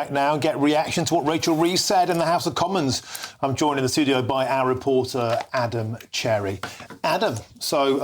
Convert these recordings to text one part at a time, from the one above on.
Back now, get reaction to what Rachel Reeves said in the House of Commons. I'm joined in the studio by our reporter, Adam Cherry. Adam, so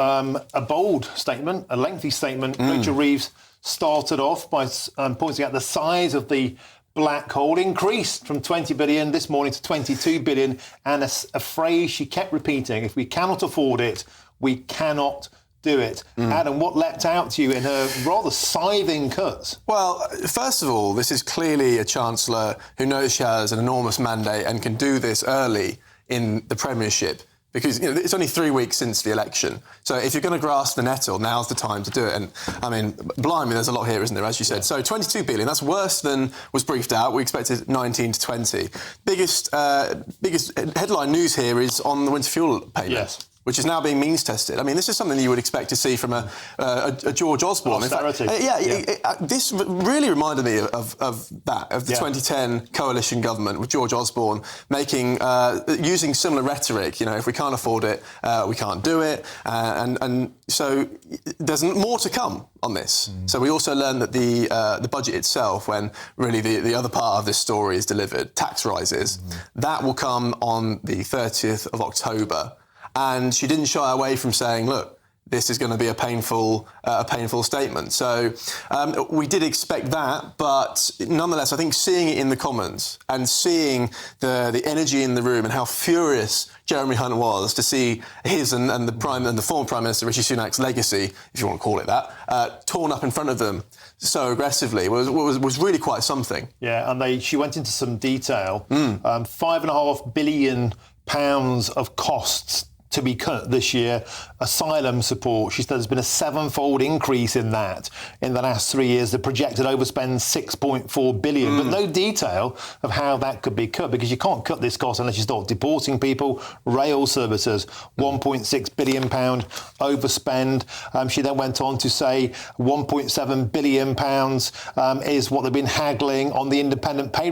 a bold statement, a lengthy statement. Rachel Reeves started off by pointing out the size of the black hole increased from 20 billion this morning to 22 billion, and a phrase she kept repeating: if we cannot afford it, we cannot do it. Adam, what leapt out to you in her rather scything cuts? Well, first of all, this is clearly a Chancellor who knows she has an enormous mandate and can do this early in the Premiership, because it's only 3 weeks since the election. So if you're going to grasp the nettle, now's the time to do it. And, I mean, blimey, there's a lot here, isn't there, as you said. So 22 billion, that's worse than was briefed out. We expected 19 to 20. Biggest headline news here is on the winter fuel payment. Yes. Which is now being means tested. I mean, this is something that you would expect to see from a George Osborne. Austerity. In fact, this really reminded me of the 2010 coalition government with George Osborne using similar rhetoric. If we can't afford it, we can't do it. And so there's more to come on this. So we also learned that the budget itself, when really the other part of this story is delivered, tax rises, that will come on the 30th of October. And she didn't shy away from saying, look, this is going to be a painful statement. So we did expect that, but nonetheless, I think seeing it in the Commons and seeing the energy in the room and how furious Jeremy Hunt was to see his and the former Prime Minister Rishi Sunak's legacy, if you want to call it that, torn up in front of them so aggressively was really quite something. Yeah, and she went into some detail. £5.5 billion of costs to be cut this year. Asylum support, she said there's been a 7-fold increase in that in the last 3 years. The projected overspend £6.4 billion, but no detail of how that could be cut, because you can't cut this cost unless you start deporting people. Rail services, £1.6 billion overspend. She then went on to say £1.7 billion is what they've been haggling on the independent pay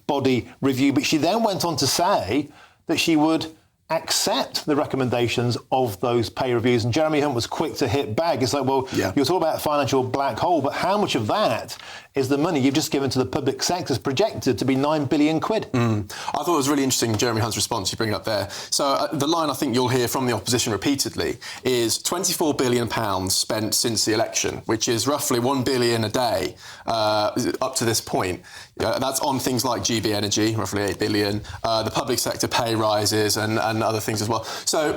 body review. But she then went on to say that she would accept the recommendations of those pay reviews. And Jeremy Hunt was quick to hit back. It's like, well, you're talking about a financial black hole, but how much of that is the money you've just given to the public sector, is projected to be £9 billion. I thought it was really interesting, Jeremy Hunt's response you bring up there. So the line I think you'll hear from the opposition repeatedly is £24 billion spent since the election, which is roughly £1 billion a day up to this point. That's on things like GB Energy, roughly £8 billion, the public sector pay rises and other things as well. So,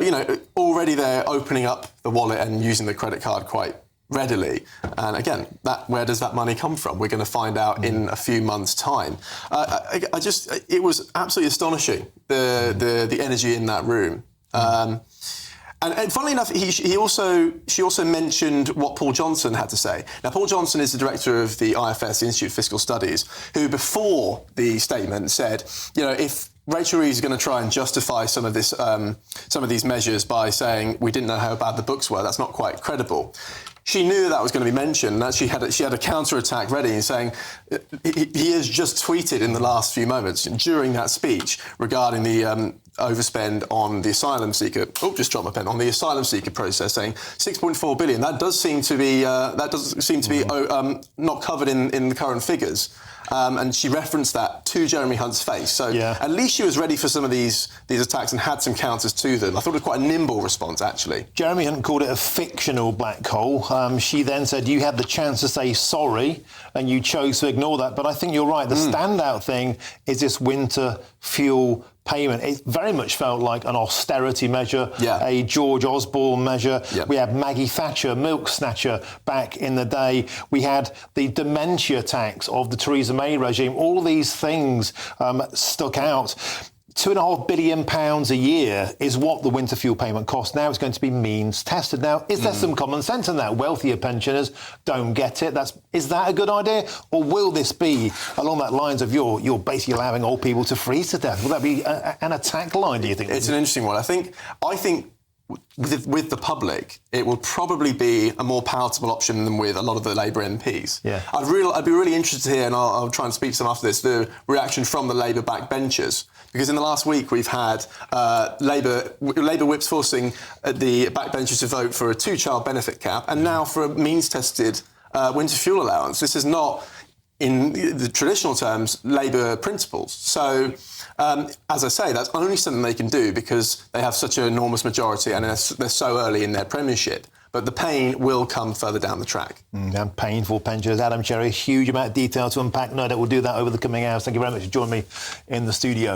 already they're opening up the wallet and using the credit card quite readily. And again, where does that money come from? We're going to find out in a few months' time. It was absolutely astonishing, the energy in that room. And funnily enough, she also mentioned what Paul Johnson had to say. Now, Paul Johnson is the director of the IFS, the Institute of Fiscal Studies, who before the statement said, if Rachel Reeves is going to try and justify some of these measures by saying we didn't know how bad the books were, that's not quite credible. She knew that was going to be mentioned, and that she had a counter-attack ready, and saying he has just tweeted in the last few moments during that speech regarding the overspend on the asylum seeker. Just dropped my pen. On the asylum seeker process, saying 6.4 billion. That does seem to be not covered in the current figures. And she referenced that to Jeremy Hunt's face. So at least she was ready for some of these attacks and had some counters to them. I thought it was quite a nimble response, actually. Jeremy Hunt called it a fictional black hole. She then said you had the chance to say sorry and you chose to ignore that. But I think you're right. The standout thing is this winter fuel payment. It very much felt like an austerity measure, a George Osborne measure. We had Maggie Thatcher, milk snatcher, back in the day. We had the dementia tax of the Theresa May regime. All these things stuck out. £2.5 billion a year is what the winter fuel payment costs. Now it's going to be means tested. Now, is there some common sense in that? Wealthier pensioners don't get it. Is that a good idea? Or will this be along that lines of you're basically allowing old people to freeze to death? Will that be an attack line, do you think? It's an interesting one. I think with the public, it will probably be a more palatable option than with a lot of the Labour MPs. I'd be really interested to hear, and I'll try and speak to them after this, the reaction from the Labour backbenchers. Because in the last week we've had Labour whips forcing the backbenchers to vote for a 2-child benefit cap and now for a means-tested winter fuel allowance. This is not in the traditional terms, Labour principles. So, as I say, that's only something they can do because they have such an enormous majority and they're so early in their premiership. But the pain will come further down the track. And painful pensioners. Adam Cherry, huge amount of detail to unpack. No doubt we'll do that over the coming hours. Thank you very much for joining me in the studio.